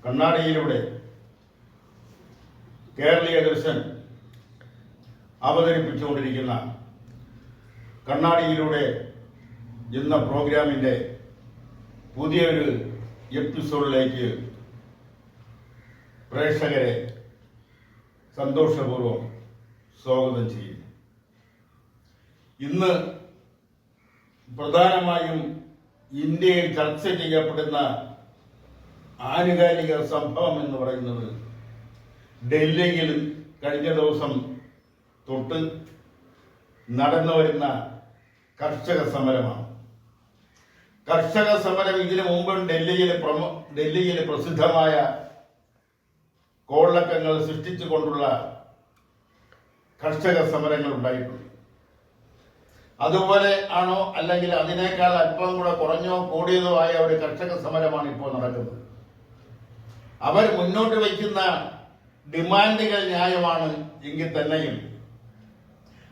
കണ്ണാടിയിലൂടെ കേരളീയ ദർശൻ അവതരിപ്പിച്ചുകൊണ്ടിരിക്കുന്ന കണ്ണാടിയിലൂടെ എന്ന പ്രോഗ്രാമിൻ്റെ പുതിയൊരു എപ്പിസോഡിലേക്ക് പ്രേക്ഷകരെ സന്തോഷപൂർവ്വം സ്വാഗതം ചെയ്യുന്നു. ഇന്ന് പ്രധാനമായും ഇന്ത്യയിൽ ചർച്ച ചെയ്യപ്പെടുന്ന ആനുകാലിക സംഭവം എന്ന് പറയുന്നത് ഡൽഹിയിൽ കഴിഞ്ഞ ദിവസം തൊട്ട് നടന്നു വരുന്ന കർഷക സമരമാണ്. കർഷക സമരം ഇതിനു മുമ്പ് ഡൽഹിയിൽ പ്രസിദ്ധമായ കോളക്കങ്ങൾ സൃഷ്ടിച്ചുകൊണ്ടുള്ള കർഷക സമരങ്ങൾ ഉണ്ടായിട്ടുണ്ട്. അതുപോലെ ആണോ അല്ലെങ്കിൽ അതിനേക്കാൾ അല്പം കൂടെ കുറഞ്ഞോ കൂടിയതോ ആയ ഒരു കർഷക സമരമാണ് ഇപ്പോൾ നടക്കുന്നത്. അവർ മുന്നോട്ട് വയ്ക്കുന്ന ഡിമാൻഡുകൾ ന്യായമാണ് എങ്കിൽ തന്നെയും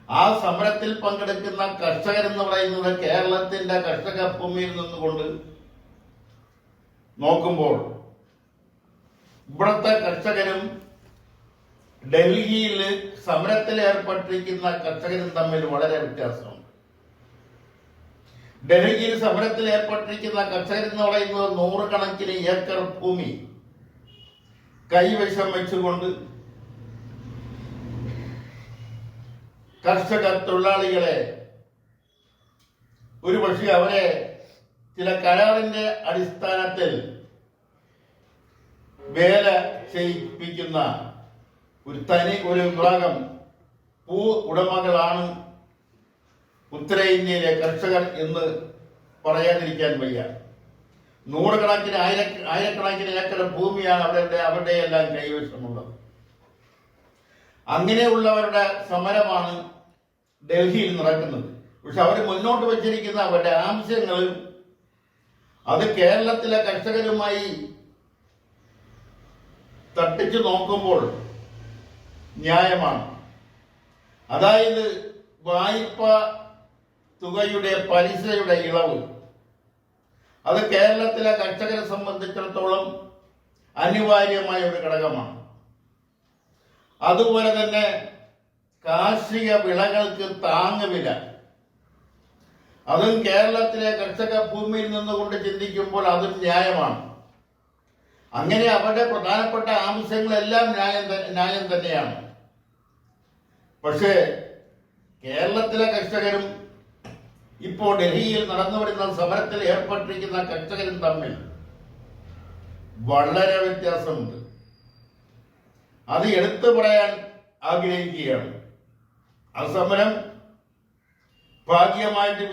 ആ സമരത്തിൽ പങ്കെടുക്കുന്ന കർഷകരെന്ന് പറയുന്നത് കേരളത്തിന്റെ കർഷക ഭൂമിയിൽ നിന്നുകൊണ്ട് നോക്കുമ്പോൾ ഇവിടുത്തെ കർഷകരും ഡൽഹിയിൽ സമരത്തിൽ ഏർപ്പെട്ടിരിക്കുന്ന കർഷകരും തമ്മിൽ വളരെ വ്യത്യാസമുണ്ട്. ഡൽഹിയിൽ സമരത്തിൽ ഏർപ്പെട്ടിരിക്കുന്ന കർഷകരെന്ന് പറയുന്നത് നൂറുകണക്കിന് ഏക്കർ ഭൂമി കൈവശം വെച്ചുകൊണ്ട് കർഷക തൊഴിലാളികളെ ഒരുപക്ഷെ അവരെ ചില കരാറിന്റെ അടിസ്ഥാനത്തിൽ വേല ചെയ്യിപ്പിക്കുന്ന ഒരു വിഭാഗം ഭൂ ഉടമകളാണ് ഉത്തരേന്ത്യയിലെ കർഷകർ എന്ന് പറയാതിരിക്കാൻ വയ്യ. നൂറുകണക്കിന് ആയിരക്കണക്കിന് ഏക്കർ ഭൂമിയാണ് അവരുടെ എല്ലാം കൈവശമുള്ളത്. അങ്ങനെയുള്ളവരുടെ സമരമാണ് ഡൽഹിയിൽ നടക്കുന്നത്. പക്ഷെ അവർ മുന്നോട്ട് വച്ചിരിക്കുന്ന അവരുടെ ആവശ്യങ്ങൾ അത് കേരളത്തിലെ കർഷകരുമായി തട്ടിച്ചു നോക്കുമ്പോൾ ന്യായമാണ്. അതായത് വായ്പ തുകയുടെ പലിശയുടെ ഇളവ് അത് കേരളത്തിലെ കർഷകരെ സംബന്ധിച്ചിടത്തോളം അനിവാര്യമായ ഒരു ഘടകമാണ്. അതുപോലെ തന്നെ കാർഷിക വിളകൾക്ക് താങ്ങുവില അതും കേരളത്തിലെ കർഷക ഭൂമിയിൽ നിന്നുകൊണ്ട് ചിന്തിക്കുമ്പോൾ അതും ന്യായമാണ്. അങ്ങനെ അവരുടെ പ്രധാനപ്പെട്ട ആവശ്യങ്ങളെല്ലാം ന്യായം തന്നെയാണ്. പക്ഷേ കേരളത്തിലെ കർഷകരും ഇപ്പോൾ ഡൽഹിയിൽ നടന്നു വരുന്ന സമരത്തിൽ ഏർപ്പെട്ടിരിക്കുന്ന കർഷകരും തമ്മിൽ വളരെ വ്യത്യാസമുണ്ട്. അത് എടുത്തു പറയാൻ ആഗ്രഹിക്കുകയാണ്. ആ സമരം ഭാഗ്യമായിട്ട്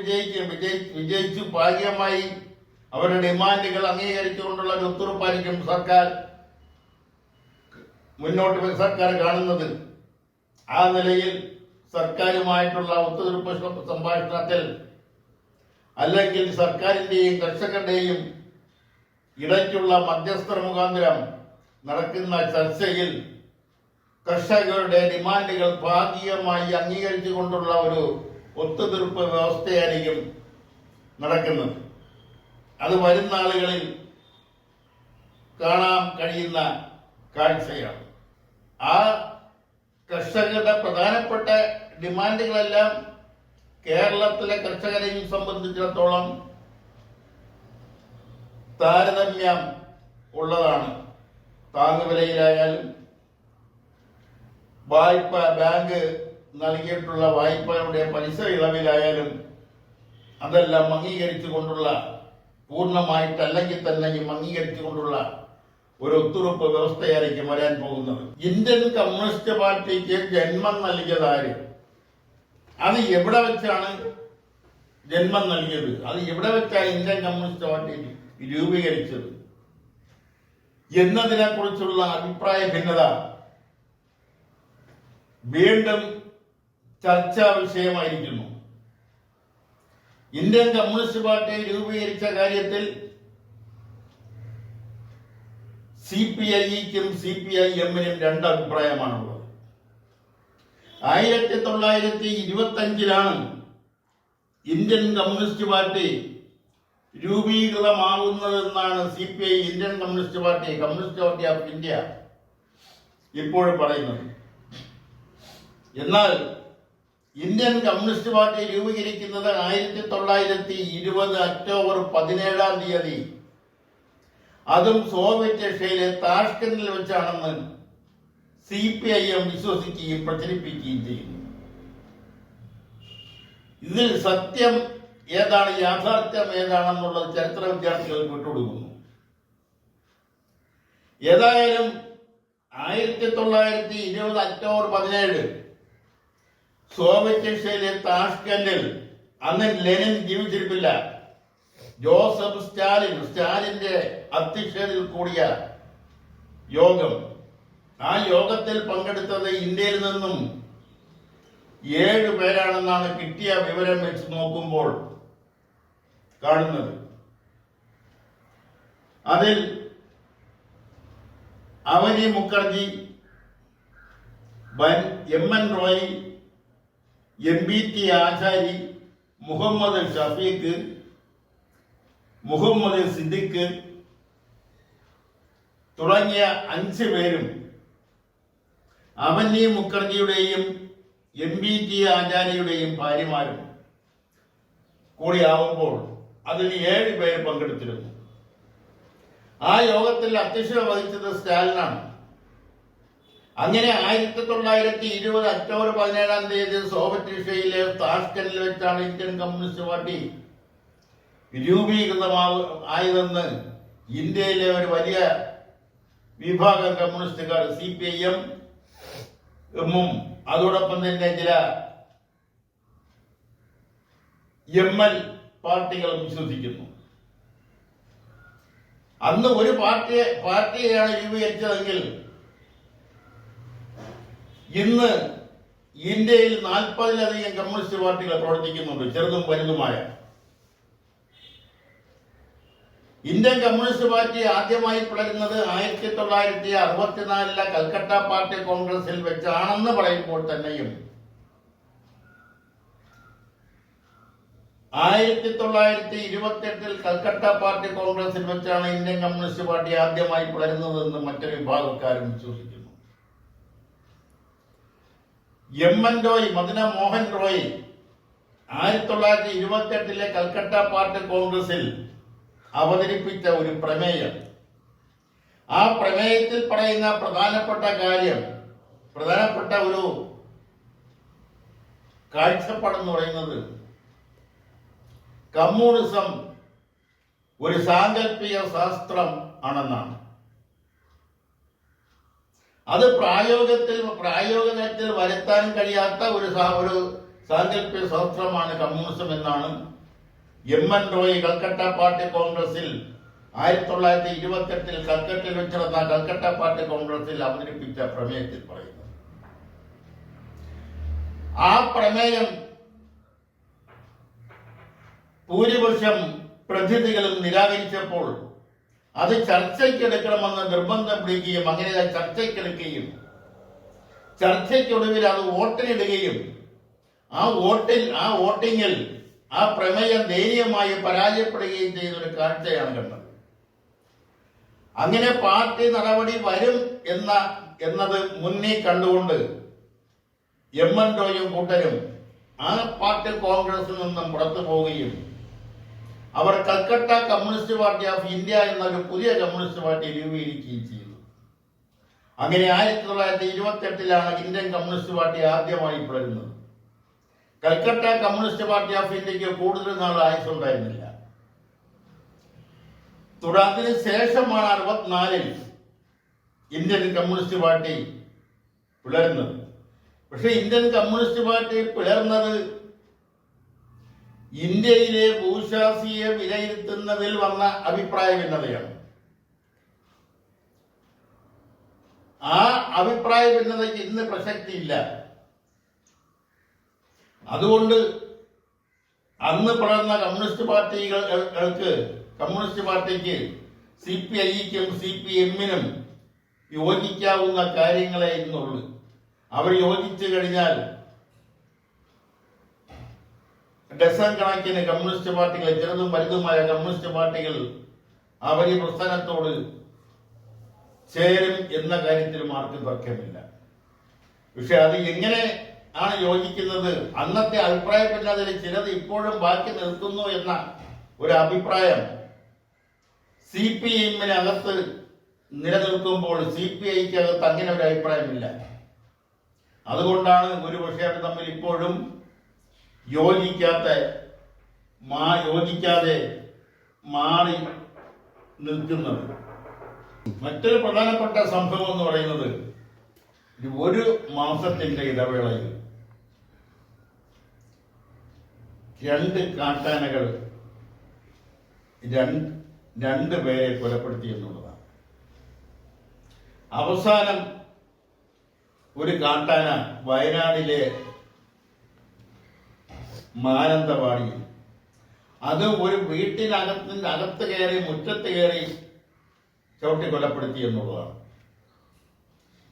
വിജയിച്ചു ഭാഗ്യമായി അവരുടെ ഡിമാൻഡുകൾ അംഗീകരിച്ചുകൊണ്ടുള്ള ഒരു ഒത്തുറപ്പായിരിക്കും സർക്കാർ കാണുന്നത്. ആ നിലയിൽ സർക്കാരുമായിട്ടുള്ള ഒത്തുതീർപ്പ് സംഭാഷണത്തിൽ അല്ലെങ്കിൽ സർക്കാരിന്റെയും കർഷകരുടെയും ഇടയ്ക്കുള്ള മധ്യസ്ഥർ മുഖാന്തരം നടക്കുന്ന ചർച്ചയിൽ കർഷകരുടെ ഡിമാൻഡുകൾ ഭാഗികമായി അംഗീകരിച്ചുകൊണ്ടുള്ള ഒരു ഒത്തുതീർപ്പ് വ്യവസ്ഥയായിരിക്കും നടക്കുന്നത്. അത് വരുന്ന ആളുകളിൽ കാണാൻ കഴിയുന്ന കാഴ്ചയാണ്. ആ കർഷകരുടെ പ്രധാനപ്പെട്ട ഡിമാൻഡുകളെല്ലാം കേരളത്തിലെ കർഷകരെയും സംബന്ധിച്ചിടത്തോളം താരതമ്യം ഉള്ളതാണ്. താങ്ങുവിലയിലായാലും ബാങ്ക് നൽകിയിട്ടുള്ള വായ്പയുടെ പലിശ ഇളവിലായാലും അതെല്ലാം അംഗീകരിച്ചുകൊണ്ടുള്ള പൂർണ്ണമായിട്ടല്ലെങ്കിൽ തന്നെയും അംഗീകരിച്ചുകൊണ്ടുള്ള ഒരു ഒത്തുറപ്പ് വ്യവസ്ഥയായിരിക്കും വരാൻ പോകുന്നത്. ഇന്ത്യൻ കമ്മ്യൂണിസ്റ്റ് പാർട്ടിക്ക് ജന്മം നൽകിയതാര്? അത് എവിടെ വെച്ചാണ് ജന്മം നൽകിയത്? അത് എവിടെ വെച്ചാണ് ഇന്ത്യൻ കമ്മ്യൂണിസ്റ്റ് പാർട്ടി രൂപീകരിച്ചത് എന്നതിനെ കുറിച്ചുള്ള അഭിപ്രായ ഭിന്നത വീണ്ടും ചർച്ചാ വിഷയമായിരിക്കുന്നു. ഇന്ത്യൻ കമ്മ്യൂണിസ്റ്റ് പാർട്ടി രൂപീകരിച്ച കാര്യത്തിൽ CPI-ക്കും CPIM-നും രണ്ട് അഭിപ്രായമാണുള്ളത്. 1925 ഇന്ത്യൻ കമ്മ്യൂണിസ്റ്റ് പാർട്ടി രൂപീകൃതമാകുന്നതെന്നാണ് CPI, Indian Communist Party of India ഇപ്പോഴും പറയുന്നത്. എന്നാൽ ഇന്ത്യൻ കമ്മ്യൂണിസ്റ്റ് പാർട്ടി രൂപീകരിക്കുന്നത് 1920 ഒക്ടോബർ 17 അതും സോവിയറ്റ് റഷ്യയിലെ താഷ്കന്റിൽ വെച്ചാണെന്ന് CPIM വിശ്വസിക്കുകയും പ്രചരിപ്പിക്കുകയും ചെയ്യുന്നു. ഇതിൽ സത്യം ഏതാണ്, യാഥാർത്ഥ്യം ഏതാണെന്നുള്ളത് ചരിത്ര വിദ്യാർത്ഥികൾക്ക് വിട്ടുകൊടുക്കുന്നു. ഏതായാലും 1920 ഒക്ടോബർ 17 സോവിയറ്റ് റഷ്യയിലെ താഷ്കന്റിൽ അന്ന് ലെനിൻ ജീവിച്ചിരിപ്പില്ല. ജോസഫ് സ്റ്റാലിന്റെ അധ്യക്ഷതയിൽ കൂടിയ യോഗം. ആ യോഗത്തിൽ പങ്കെടുത്തത് ഇന്ത്യയിൽ നിന്നും 7 പേരാണെന്നാണ് കിട്ടിയ വിവരം വെച്ച് നോക്കുമ്പോൾ കാണുന്നത്. അതിൽ അവനി മുഖർജി, MN റോയ്, MBT ആചാരി, മുഹമ്മദ് ഷഫീഖ്, മുഹമ്മദ് സിദ്ദിഖ് തുടങ്ങിയ 5 പേരും അവനി മുഖർജിയുടെയും MBT ആചാര്യയുടെയും ഭാര്യമാരും കൂടിയാവുമ്പോൾ അതിൽ 7 പേര് പങ്കെടുത്തിരുന്നു. ആ യോഗത്തിൽ അധ്യക്ഷത വഹിച്ചത് സ്റ്റാലിനാണ്. അങ്ങനെ 1920 ഒക്ടോബർ 17 സോവിയറ്റ് റഷ്യയിലെ താഷ്കന്റിൽ വെച്ചാണ് ഇന്ത്യൻ കമ്മ്യൂണിസ്റ്റ് പാർട്ടി രൂപീകൃതമായതെന്ന് ഇന്ത്യയിലെ ഒരു വലിയ വിഭാഗം കമ്മ്യൂണിസ്റ്റുകാർ CPIM അതോടൊപ്പം തന്നെ ചില ML പാർട്ടികളും വിശ്വസിക്കുന്നു. അന്ന് ഒരു പാർട്ടിയെയാണ് രൂപീകരിച്ചതെങ്കിൽ ഇന്ന് ഇന്ത്യയിൽ 40-ലധികം കമ്മ്യൂണിസ്റ്റ് പാർട്ടികൾ പ്രവർത്തിക്കുന്നുണ്ട്, ചെറുതും വലുതുമായ. ഇന്ത്യൻ കമ്മ്യൂണിസ്റ്റ് പാർട്ടി ആദ്യമായി പിളരുന്നത് 1964 കൽക്കട്ട പാർട്ടി കോൺഗ്രസിൽ വെച്ചാണെന്ന് പറയുമ്പോൾ തന്നെയും 1928 കൽക്കട്ട പാർട്ടി കോൺഗ്രസിൽ വെച്ചാണ് ഇന്ത്യൻ കമ്മ്യൂണിസ്റ്റ് പാർട്ടി ആദ്യമായി പിളരുന്നതെന്ന് മറ്റൊരു വിഭാഗക്കാരും വിശ്വസിക്കുന്നു. MN റോയ്, മദന മോഹൻ റോയ് 1928 കൽക്കട്ട പാർട്ടി കോൺഗ്രസിൽ അവതരിപ്പിച്ച ഒരു പ്രമേയം. ആ പ്രമേയത്തിൽ പറയുന്ന പ്രധാനപ്പെട്ട ഒരു കാഴ്ചപ്പാടെന്ന് പറയുന്നത് കമ്മ്യൂണിസം ഒരു സാങ്കല്പിക ശാസ്ത്രം ആണെന്നാണ്. അത് പ്രായോഗികത്തിൽ വരുത്താൻ കഴിയാത്ത ഒരു സാങ്കല്പിക ശാസ്ത്രമാണ് കമ്മ്യൂണിസം എന്നാണ് MN റോയ് കൽക്കട്ട പാർട്ടി കോൺഗ്രസിൽ 1928 കൽക്കട്ടയിൽ വെച്ച് നടന്ന കൽക്കട്ട പാർട്ടി കോൺഗ്രസിൽ അവതരിപ്പിച്ച പ്രമേയത്തിൽ പറയുന്നത്. ആ പ്രമേയം ഭൂരിപക്ഷം പ്രതിനിധികളും നിരാകരിച്ചപ്പോൾ അത് ചർച്ചയ്ക്കെടുക്കണമെന്ന് നിർബന്ധം പിടിക്കുകയും അങ്ങനെ ചർച്ചയ്ക്കെടുക്കുകയും ചർച്ചയ്ക്കൊടുവിൽ അത് വോട്ടിനിടുകയും ആ വോട്ടിങ്ങിൽ ആ പ്രമേയം ദയനീയമായി പരാജയപ്പെടുകയും ചെയ്തൊരു കാഴ്ചയാണ് കണ്ടത്. അങ്ങനെ പാർട്ടി നടപടി വരും എന്നത് മുന്നിൽ കണ്ടുകൊണ്ട് MN റോയും കൂട്ടരും ആ പാർട്ടി കോൺഗ്രസിൽ നിന്നും പുറത്തു പോവുകയും അവർ Calcutta Communist Party of India എന്നൊരു പുതിയ കമ്മ്യൂണിസ്റ്റ് പാർട്ടി രൂപീകരിക്കുകയും ചെയ്തു. അങ്ങനെ 1928 ഇന്ത്യൻ കമ്മ്യൂണിസ്റ്റ് പാർട്ടി ആദ്യമായി പിളരുന്നത്. കൽക്കട്ട കമ്മ്യൂണിസ്റ്റ് പാർട്ടി ഓഫ് ഇന്ത്യക്ക് കൂടുതൽ നാൾ ആയുസുണ്ടായിരുന്നില്ല. അതിന് ശേഷമാണ് 64 ഇന്ത്യൻ കമ്മ്യൂണിസ്റ്റ് പാർട്ടി പിളരുന്നത്. പക്ഷെ ഇന്ത്യൻ കമ്മ്യൂണിസ്റ്റ് പാർട്ടി പിളർന്നത് ഇന്ത്യയിലെ ഭൂശാസിയെ വിലയിരുത്തുന്നതിൽ വന്ന അഭിപ്രായ ഭിന്നതയാണ്. ആ അഭിപ്രായ ഭിന്നതയ്ക്ക് ഇന്ന് പ്രസക്തിയില്ല. അതുകൊണ്ട് അന്ന് പിളർന്ന കമ്മ്യൂണിസ്റ്റ് പാർട്ടിക്ക് CPIക്കും CPMനും യോജിക്കാവുന്ന കാര്യങ്ങളെ ഇന്നുള്ളൂ. അവർ യോജിച്ചു കഴിഞ്ഞാൽ ഡസൻ കണക്കിന് കമ്മ്യൂണിസ്റ്റ് പാർട്ടികൾ, ചെറുതും വലുതുമായ കമ്മ്യൂണിസ്റ്റ് പാർട്ടികൾ അവർ ഈ പ്രസ്ഥാനത്തോട് ചേരും എന്ന കാര്യത്തിലും ആർക്കും തർക്കമില്ല. പക്ഷെ അത് എങ്ങനെ ആണ് യോജിക്കുന്നത്? അന്നത്തെ അഭിപ്രായ ഭിന്നതയിൽ ചിലത് ഇപ്പോഴും ബാക്കി നിൽക്കുന്നു എന്ന ഒരു അഭിപ്രായം CPM-നകത്ത് നിലനിൽക്കുമ്പോൾ CPI-ക്ക് അകത്ത് അങ്ങനെ ഒരു അഭിപ്രായമില്ല. അതുകൊണ്ടാണ് ഒരുപക്ഷെ അവർ തമ്മിൽ ഇപ്പോഴും യോജിക്കാതെ മാറി നിൽക്കുന്നത്. മറ്റൊരു പ്രധാനപ്പെട്ട സംഭവം എന്ന് പറയുന്നത്, ഒരു മാസത്തിന്റെ ഇടവേളയിൽ 2 കാട്ടാനകൾ 2 പേരെ കൊലപ്പെടുത്തി എന്നുള്ളതാണ്. അവസാനം ഒരു കാട്ടാന വയനാടിലെ മാനന്തവാടി, അത് ഒരു അകത്ത് കയറി മുറ്റത്ത് കയറി ചവിട്ടി കൊലപ്പെടുത്തി എന്നുള്ളതാണ്.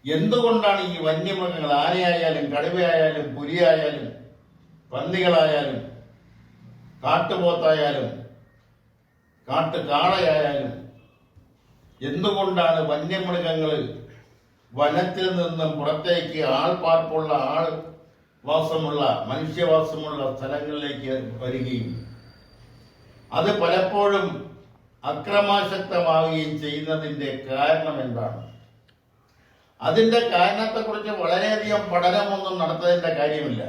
എന്തുകൊണ്ടാണ് ഈ വന്യമൃഗങ്ങൾ, ആനയായാലും കടുവയായാലും പുലിയായാലും പന്നികളായാലും കാട്ടുപോത്തായാലും കാട്ടുകാളയായാലും, എന്തുകൊണ്ടാണ് വന്യമൃഗങ്ങൾ വനത്തിൽ നിന്നും പുറത്തേക്ക് ആൾപ്പാർപ്പുള്ള മനുഷ്യവാസമുള്ള സ്ഥലങ്ങളിലേക്ക് വരികയും അത് പലപ്പോഴും അക്രമാസക്തമാവുകയും ചെയ്യുന്നതിന്റെ കാരണം എന്താണ്? അതിന്റെ കാരണത്തെക്കുറിച്ച് വളരെയധികം പഠനമൊന്നും നടത്തുന്നതിന്റെ കാര്യമില്ല.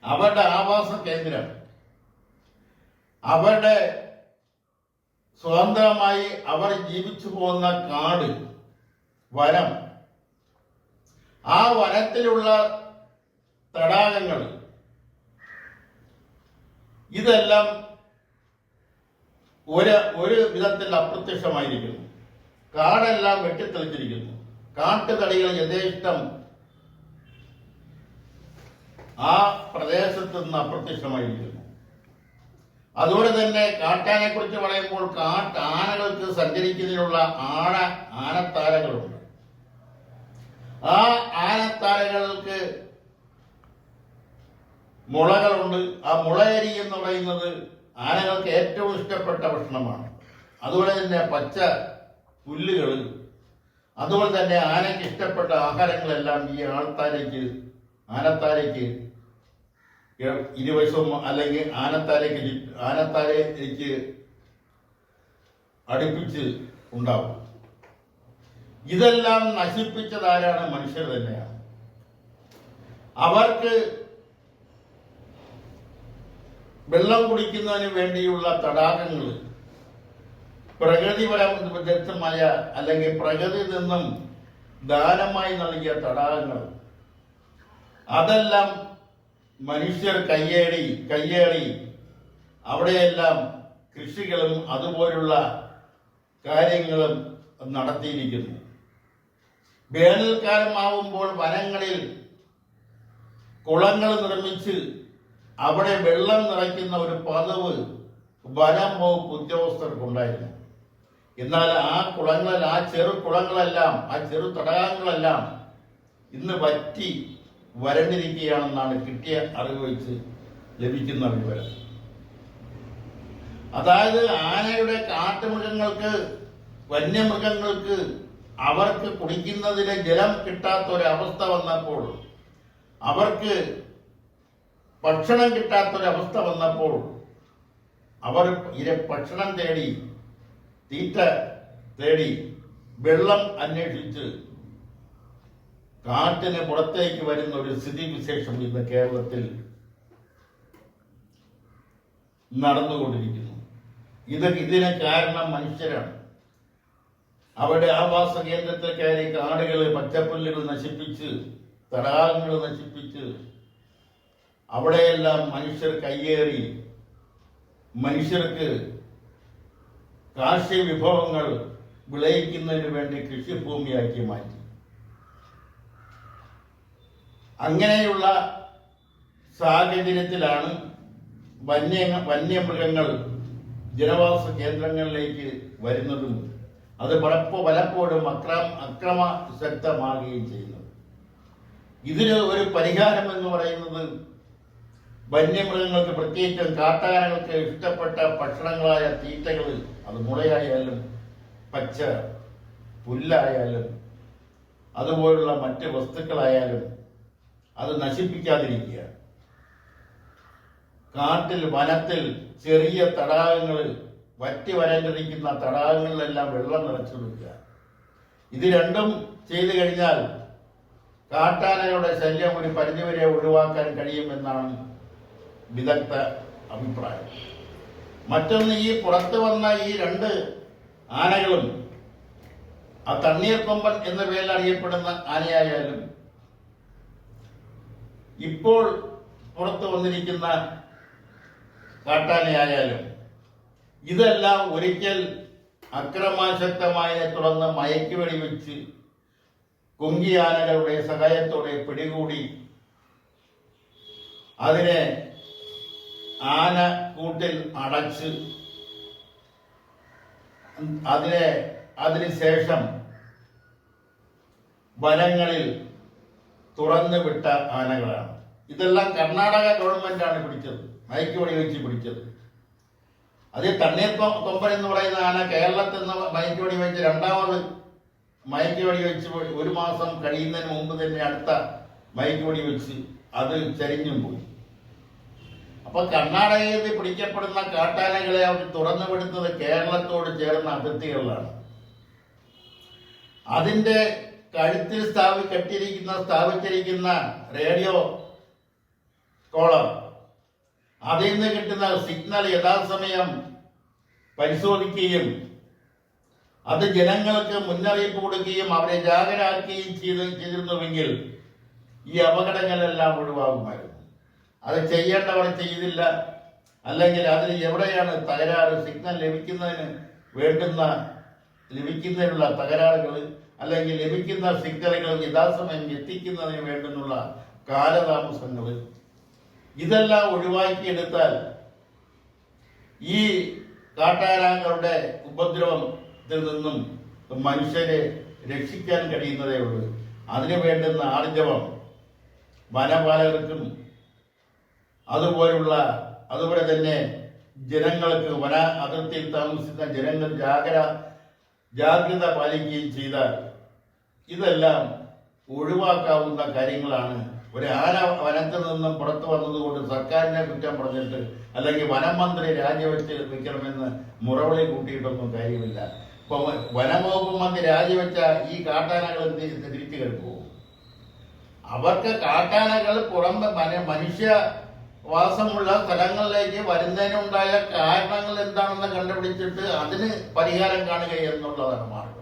അവരുടെ ആവാസ കേന്ദ്രം, അവരുടെ സ്വതന്ത്രമായി അവർ ജീവിച്ചു പോകുന്ന കാട്, വനം, ആ വനത്തിലുള്ള തടാകങ്ങൾ, ഇതെല്ലാം ഒരു വിധത്തിൽ അപ്രത്യക്ഷമായിരിക്കുന്നു. കാടെല്ലാം വെട്ടിത്തെളിച്ചിരിക്കുന്നു. കാട്ടുതടികൾ യഥേഷ്ടം ആ പ്രദേശത്ത് നിന്ന് അപ്രത്യക്ഷമായിരിക്കുന്നു. അതുപോലെ തന്നെ കാട്ടാനെ കുറിച്ച് പറയുമ്പോൾ ആനകൾക്ക് സഞ്ചരിക്കുന്നതിനുള്ള ആനത്താരകളുണ്ട്. ആ ആനത്താരകൾക്ക് മുളകളുണ്ട്. ആ മുളയരി എന്ന് പറയുന്നത് ആനകൾക്ക് ഏറ്റവും ഇഷ്ടപ്പെട്ട ഭക്ഷണമാണ്. അതുപോലെ തന്നെ പച്ച പുല്ലുകൾ, അതുപോലെ തന്നെ ആനയ്ക്ക് ഇഷ്ടപ്പെട്ട ആഹാരങ്ങളെല്ലാം ഈ ആനത്താരയ്ക്ക് ഇരുവശവും അല്ലെങ്കിൽ ആനത്താരയ്ക്ക് അടുപ്പിച്ച് ഉണ്ടാവും. ഇതെല്ലാം നശിപ്പിച്ചതാരാണ്? മനുഷ്യർ തന്നെയാണ്. അവർക്ക് വെള്ളം കുടിക്കുന്നതിന് വേണ്ടിയുള്ള തടാകങ്ങൾ, പ്രകൃതിപരമായ അല്ലെങ്കിൽ പ്രകൃതി നിന്നും ദാനമായി നൽകിയ തടാകങ്ങൾ, അതെല്ലാം മനുഷ്യർ കയ്യേറി അവിടെയെല്ലാം കൃഷികളും അതുപോലുള്ള കാര്യങ്ങളും നടത്തിയിരിക്കുന്നു. വേനൽക്കാലമാവുമ്പോൾ വനങ്ങളിൽ കുളങ്ങൾ നിർമ്മിച്ച് അവിടെ വെള്ളം നിറയ്ക്കുന്ന ഒരു പതിവ് വനം വകുപ്പ് ഉദ്യോഗസ്ഥർക്കുണ്ടായിരുന്നു. എന്നാൽ ആ ചെറു കുളങ്ങളെല്ലാം, ആ ചെറു തടാകങ്ങളെല്ലാം ഇന്ന് വറ്റി വരണ്ടിരിക്കുകയാണെന്നാണ് കിട്ടിയ അറിവ് വെച്ച് ലഭിക്കുന്ന വിവരം. അതായത് ആനയുടെ കാട്ടുമൃഗങ്ങൾക്ക്, വന്യമൃഗങ്ങൾക്ക് അവർക്ക് കുടിക്കുന്നതിന് ജലം കിട്ടാത്തൊരവസ്ഥ വന്നപ്പോൾ, അവർക്ക് ഭക്ഷണം കിട്ടാത്തൊരവസ്ഥ വന്നപ്പോൾ അവർ ഭക്ഷണം തേടി, തീറ്റ തേടി, വെള്ളം അന്വേഷിച്ച് കാട്ടിന് പുറത്തേക്ക് വരുന്ന ഒരു സ്ഥിതിവിശേഷം ഇന്ന് കേരളത്തിൽ നടന്നുകൊണ്ടിരിക്കുന്നു. ഇതിന് കാരണം മനുഷ്യരാണ്. അവരുടെ ആവാസ കേന്ദ്രത്തിൽ കയറി കാടുകൾ, പച്ചപ്പുല്ലുകൾ നശിപ്പിച്ച്, തടാകങ്ങൾ നശിപ്പിച്ച് അവിടെയെല്ലാം മനുഷ്യർ കയ്യേറി മനുഷ്യർക്ക് കാർഷിക വിഭവങ്ങൾ വിളയിക്കുന്നതിന് വേണ്ടി കൃഷിഭൂമിയാക്കി മാറ്റി. അങ്ങനെയുള്ള സാഹചര്യത്തിലാണ് വന്യമൃഗങ്ങൾ ജനവാസ കേന്ദ്രങ്ങളിലേക്ക് വരുന്നതും അത് പലപ്പോഴും അക്രമാസക്തമാകുകയും ചെയ്യുന്നത്. ഇതിന് ഒരു പരിഹാരം എന്ന് പറയുന്നത് വന്യമൃഗങ്ങൾക്ക് പ്രത്യേകിച്ചും കാട്ടാനകൾക്ക് ഇഷ്ടപ്പെട്ട ഭക്ഷണങ്ങളായ തീറ്റകൾ, അത് മുളയായാലും പച്ച പുല്ലായാലും അതുപോലുള്ള മറ്റ് വസ്തുക്കളായാലും അത് നശിപ്പിക്കാതിരിക്കുക. കാട്ടിൽ വനത്തിൽ ചെറിയ തടാകങ്ങളിൽ വറ്റി വരണ്ടിരിക്കുന്ന തടാകങ്ങളിലെല്ലാം വെള്ളം നിറച്ചു കൊടുക്കുക. ഇത് രണ്ടും ചെയ്തു കഴിഞ്ഞാൽ കാട്ടാനകളുടെ ശല്യം ഒരു പരിധിവരെ ഒഴിവാക്കാൻ കഴിയുമെന്നാണ് വിദഗ്ധ അഭിപ്രായം. മറ്റൊന്ന്, ഈ പുറത്തു വന്ന ഈ രണ്ട് ആനകളും ആ തണ്ണീർക്കൊമ്പൻ എന്ന പേരിൽ അറിയപ്പെടുന്ന ആനയായാലും ഇപ്പോൾ പുറത്തു വന്നിരിക്കുന്ന കാട്ടാനയായാലും ഇതെല്ലാം ഒരിക്കൽ അക്രമാസക്തമായതിനെ തുടർന്ന് മയക്കുവെടി വെച്ച് കുങ്കിയാനകളുടെ സഹായത്തോടെ പിടികൂടി അതിനെ ആന കൂട്ടിൽ അടച്ച് അതിനുശേഷം വനങ്ങളിൽ തുറന്നു വിട്ട ആനകളാണ്. ഇതെല്ലാം കർണാടക ഗവൺമെന്റാണ് പിടിച്ചത്, മയക്കുവെടി വെച്ച് പിടിച്ചത്. അത് തണ്ണീർക്കൊമ്പൻ എന്ന് പറയുന്ന ആന കേരളത്തിൽ നിന്ന് മയക്കുവെടി വെച്ച് രണ്ടാമത് മയക്കുവെടി വെച്ച് 1 മാസം കഴിയുന്നതിന് മുമ്പ് തന്നെ അടുത്ത മയക്കുവെടി വെച്ച് അത് ചരിഞ്ഞും പോയി. അപ്പൊ കർണാടകയിൽ പിടിക്കപ്പെടുന്ന കാട്ടാനകളെ അവർ തുറന്നു വിടുന്നത് കേരളത്തോട് ചേർന്ന അതിർത്തികളിലാണ്. അതിന്റെ കഴുത്തിൽ സ്ഥാപിച്ചിരിക്കുന്ന റേഡിയോ കോളർ, അതിൽ നിന്ന് കിട്ടുന്ന സിഗ്നൽ യഥാസമയം പരിശോധിക്കുകയും അത് ജനങ്ങൾക്ക് മുന്നറിയിപ്പ് കൊടുക്കുകയും അവരെ ജാഗരാക്കുകയും ചെയ്തിരുന്നുവെങ്കിൽ ഈ അപകടങ്ങളെല്ലാം ഒഴിവാകുമായിരുന്നു. അത് ചെയ്യേണ്ടവർ ചെയ്തില്ല. അല്ലെങ്കിൽ അതിൽ എവിടെയാണ് തകരാറ്, സിഗ്നൽ ലഭിക്കുന്നതിനുള്ള തകരാറുകൾ, അല്ലെങ്കിൽ ലഭിക്കുന്ന സിഗ്നലുകൾ യഥാസമയം എത്തിക്കുന്നതിന് വേണ്ടുന്നുള്ള കാലതാമസങ്ങൾ, ഇതെല്ലാം ഒഴിവാക്കിയെടുത്താൽ ഈ കാട്ടാനകളുടെ ഉപദ്രവത്തിൽ നിന്നും മനുഷ്യരെ രക്ഷിക്കാൻ കഴിയുന്നതേ ഉള്ളൂ. അതിനു വേണ്ടുന്ന ആർജവം വനപാലകർക്കും അതുപോലെ തന്നെ ജനങ്ങൾക്ക്, വന അതിർത്തിയിൽ താമസിക്കുന്ന ജനങ്ങൾ ജാഗ്രത പാലിക്കുകയും ചെയ്താൽ ഇതെല്ലാം ഒഴിവാക്കാവുന്ന കാര്യങ്ങളാണ്. ഒരു ആന വനത്തിൽ നിന്നും പുറത്തു വന്നതുകൊണ്ട് സർക്കാരിനെ കുറ്റം പറഞ്ഞിട്ട് അല്ലെങ്കിൽ വനം മന്ത്രി രാജിവെച്ച് വെക്കണമെന്ന് മുറവിളി കൂട്ടിയിട്ടൊന്നും കാര്യമില്ല. ഇപ്പൊ വനംവകുപ്പ് മന്ത്രി രാജിവെച്ച ഈ കാട്ടാനകൾ തിരിച്ചു കേൾക്കുമോ? അവർക്ക് കാട്ടാനകൾ മനുഷ്യവാസമുള്ള സ്ഥലങ്ങളിലേക്ക് വരുന്നതിനുണ്ടായ കാരണങ്ങൾ എന്താണെന്ന് കണ്ടുപിടിച്ചിട്ട് അതിന് പരിഹാരം കാണുക എന്നുള്ളതാണ് മാർഗം.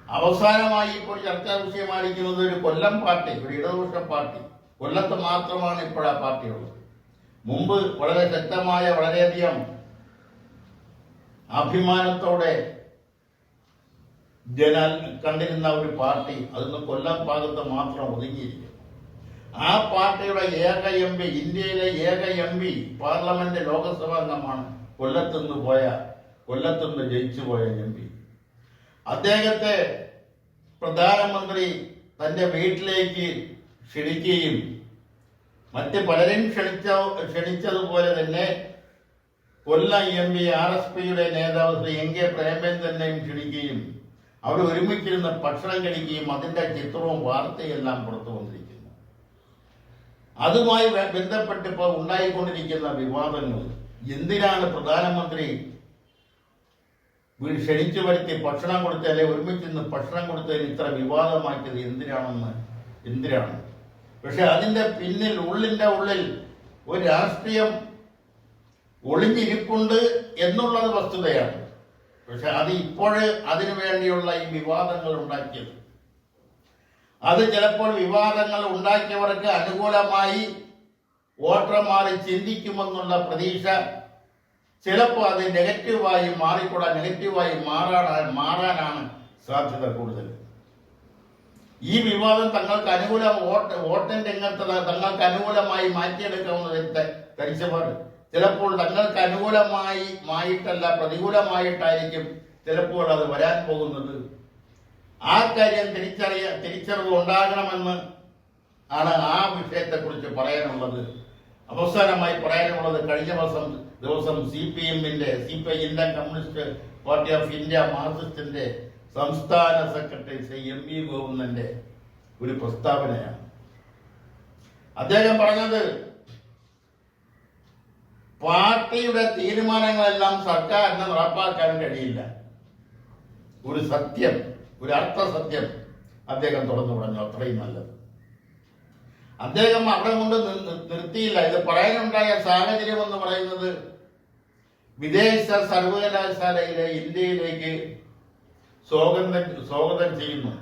അവസാനമായി ഇപ്പോൾ ചർച്ചാ വിഷയമായിരിക്കുന്നത് ഒരു കൊല്ലം പാർട്ടി, ഒരു ഇടതുപക്ഷ പാർട്ടി. കൊല്ലത്ത് മാത്രമാണ് ഇപ്പോൾ ആ പാർട്ടിയുള്ളത്. മുമ്പ് വളരെ ശക്തമായ, വളരെയധികം അഭിമാനത്തോടെ കണ്ടിരുന്ന ഒരു പാർട്ടി അതൊന്ന് കൊല്ലം ഭാഗത്ത് മാത്രം ഒതുങ്ങിയിരിക്കുന്നു. ആ പാർട്ടിയുടെ ഏക എം പി, ഇന്ത്യയിലെ ഏക എം പി, പാർലമെന്റ് ലോകസഭാ അംഗമാണ് കൊല്ലത്തുനിന്ന് ജയിച്ചുപോയ എം പി. അദ്ദേഹത്തെ പ്രധാനമന്ത്രി തന്റെ വീട്ടിലേക്ക് ക്ഷണിക്കുകയും മറ്റ് പലരും ക്ഷണിച്ചതുപോലെ തന്നെ കൊല്ലം എം പി RSPയുടെ നേതാവ് ശ്രീ NK പ്രേമചന്ദ്രനെയും ക്ഷണിക്കുകയും അവർ ഒരുമിച്ചിരുന്ന് ഭക്ഷണം കഴിക്കുകയും അതിന്റെ ചിത്രവും വാർത്തയെല്ലാം പുറത്തു വന്നിരിക്കുന്നു. അതുമായി ബന്ധപ്പെട്ട് ഇപ്പോൾ ഉണ്ടായിക്കൊണ്ടിരിക്കുന്ന വിവാദങ്ങൾ, എന്തിനാണ് പ്രധാനമന്ത്രി ക്ഷണിച്ചു വരുത്തി ഭക്ഷണം കൊടുത്ത് അല്ലെ ഒരുമിച്ചിരുന്ന് ഭക്ഷണം കൊടുത്തതിന് ഇത്ര വിവാദമാക്കിയത് എന്തിനാണ്? പക്ഷെ അതിന്റെ പിന്നിൽ, ഉള്ളിന്റെ ഉള്ളിൽ ഒരു രാഷ്ട്രീയം ഒളിഞ്ഞിരിപ്പുണ്ട് എന്നുള്ളത് വസ്തുതയാണ്. പക്ഷെ അത് ഇപ്പോഴ് അതിനു വേണ്ടിയുള്ള ഈ വിവാദങ്ങൾ ഉണ്ടാക്കിയത്, അത് ചിലപ്പോൾ വിവാദങ്ങൾ ഉണ്ടാക്കിയവർക്ക് അനുകൂലമായി വോട്ടർമാർ ചിന്തിക്കുമെന്നുള്ള പ്രതീക്ഷ, ചിലപ്പോൾ അത് നെഗറ്റീവായി മാറാനാണ് സാധ്യത കൂടുതൽ. ഈ വിവാദം തങ്ങൾക്ക് വോട്ടിന്റെ രംഗത്ത് തങ്ങൾക്ക് അനുകൂലമായി മാറ്റിയെടുക്കാവുന്ന ധരിച്ചവർ ചിലപ്പോൾ തങ്ങൾക്ക് അനുകൂലമായിട്ടല്ല പ്രതികൂലമായിട്ടായിരിക്കും ചിലപ്പോൾ അത് വരാൻ പോകുന്നത്. ആ കാര്യം തിരിച്ചറിവ് ഉണ്ടാകണമെന്ന് ആണ് ആ വിഷയത്തെക്കുറിച്ച് പറയാനുള്ളത്. അവസാനമായി പറയാനുള്ളത്, കഴിഞ്ഞ ദിവസം CPI Indian Communist Party of India മാർക്സിസ്റ്റിന്റെ സംസ്ഥാന സെക്രട്ടറി ശ്രീ MV ഗോവിന്ദന്റെ ഒരു പ്രസ്താവനയാണ്. അദ്ദേഹം പറഞ്ഞത്, പാർട്ടിയുടെ തീരുമാനങ്ങളെല്ലാം സർക്കാരിന് നടപ്പാക്കാൻ കഴിയില്ല. ഒരു സത്യം, ഒരു അർത്ഥസത്യം അദ്ദേഹം തുറന്നു പറഞ്ഞു. അത്രയും നല്ലത്. അദ്ദേഹം അവിടെ കൊണ്ട് നിർത്തിയില്ല. ഇത് പറയാനുണ്ടായ സാഹചര്യം എന്ന് പറയുന്നത്, വിദേശ സർവകലാശാലയിലെ ഇന്ത്യയിലേക്ക് സ്വാഗതം ചെയ്യുന്നു.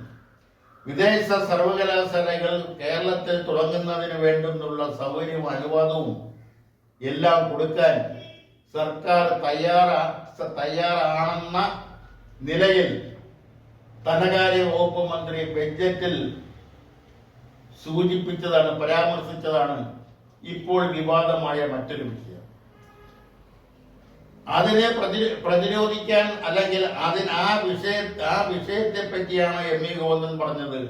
വിദേശ സർവകലാശാലകൾ കേരളത്തിൽ തുടങ്ങുന്നതിന് വേണ്ടുന്നുള്ള സൗകര്യവും അനുവാദവും എല്ലാം കൊടുക്കാൻ സർക്കാർ തയ്യാറാണെന്ന നിലയിൽ ധനകാര്യ വകുപ്പ് മന്ത്രി ബഡ്ജറ്റിൽ സൂചിപ്പിച്ചതാണ്, പരാമർശിച്ചതാണ് ഇപ്പോൾ വിവാദമായ മറ്റൊരു വിഷയം. അതിനെ പ്രതിരോധിക്കാൻ, അല്ലെങ്കിൽ ആ വിഷയത്തെ പറ്റിയാണ് MV ഗോവിന്ദൻ പറഞ്ഞത്,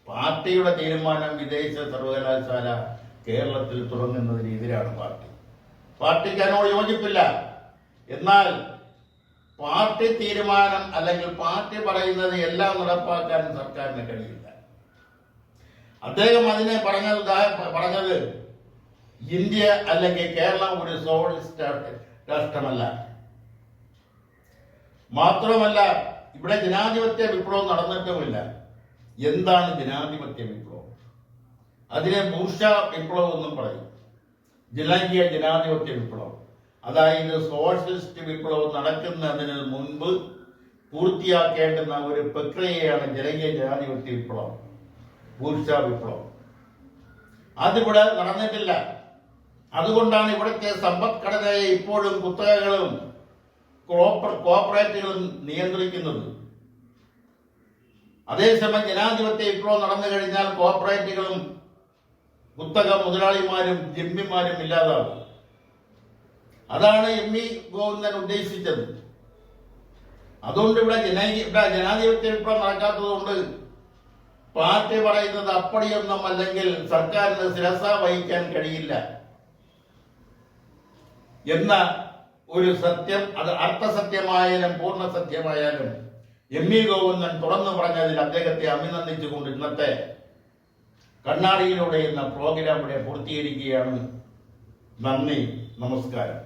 പാർട്ടിയുടെ തീരുമാനം വിദേശ സർവകലാശാല കേരളത്തിൽ തുടങ്ങുന്നതിന് എതിരാണ് പാർട്ടിക്ക് അതിനോട് യോജിപ്പില്ല. എന്നാൽ പാർട്ടി തീരുമാനം, അല്ലെങ്കിൽ പാർട്ടി പറയുന്നത് എല്ലാം നടപ്പാക്കാൻ സർക്കാരിന് കഴിയില്ല. അദ്ദേഹം അതിനെ പറഞ്ഞത് ഇന്ത്യ അല്ലെങ്കിൽ കേരളം ഒരു സോഷ്യലിസ്റ്റ് രാഷ്ട്രമല്ല. മാത്രമല്ല, ഇവിടെ ജനാധിപത്യ വിപ്ലവം നടന്നിട്ടുമില്ല. എന്താണ് ജനാധിപത്യ വിപ്ലവം? അതിനെ ബൂർഷ വിപ്ലവം എന്നും പറയും. ജനാധിപത്യ വിപ്ലവം, അതായത് സോഷ്യലിസ്റ്റ് വിപ്ലവം നടക്കുന്നതിന് മുൻപ് പൂർത്തിയാക്കേണ്ടുന്ന ഒരു പ്രക്രിയയാണ് ജനാധിപത്യ വിപ്ലവം, ബൂർഷ വിപ്ലവം. അതിവിടെ നടന്നിട്ടില്ല. അതുകൊണ്ടാണ് ഇവിടുത്തെ സമ്പദ്ഘടനയെ ഇപ്പോഴും കുത്തകകളും കോർപ്പറേറ്റുകളും നിയന്ത്രിക്കുന്നത്. അതേസമയം ജനാധിപത്യ വിപ്ലവം നടന്നു കഴിഞ്ഞാൽ കോർപ്പറേറ്റുകളും കുത്തക മുതലാളിമാരും ജന്മിമാരും ഇല്ലാതാവും. അതാണ് MV ഗോവിന്ദൻ ഉദ്ദേശിച്ചത്. അതുകൊണ്ട് ഇവിടെ ജനാധിപത്യ വിപ്ലവം നടക്കാത്തതുകൊണ്ട് പാർട്ടി പറയുന്നത് അപ്പടിയൊന്നും, അല്ലെങ്കിൽ സർക്കാരിന് ശിരസ വഹിക്കാൻ കഴിയില്ല എന്ന ഒരു സത്യം, അത് അർത്ഥസത്യമായാലും പൂർണ്ണസത്യമായാലും MV ഗോവിന്ദൻ തുറന്നു പറഞ്ഞതിൽ അദ്ദേഹത്തെ അഭിനന്ദിച്ചുകൊണ്ട് ഇന്നത്തെ കണ്ണാടിയിലൂടെ എന്ന പ്രോഗ്രാം ഇവിടെ പൂർത്തീകരിക്കുകയാണ്. നന്ദി, നമസ്കാരം.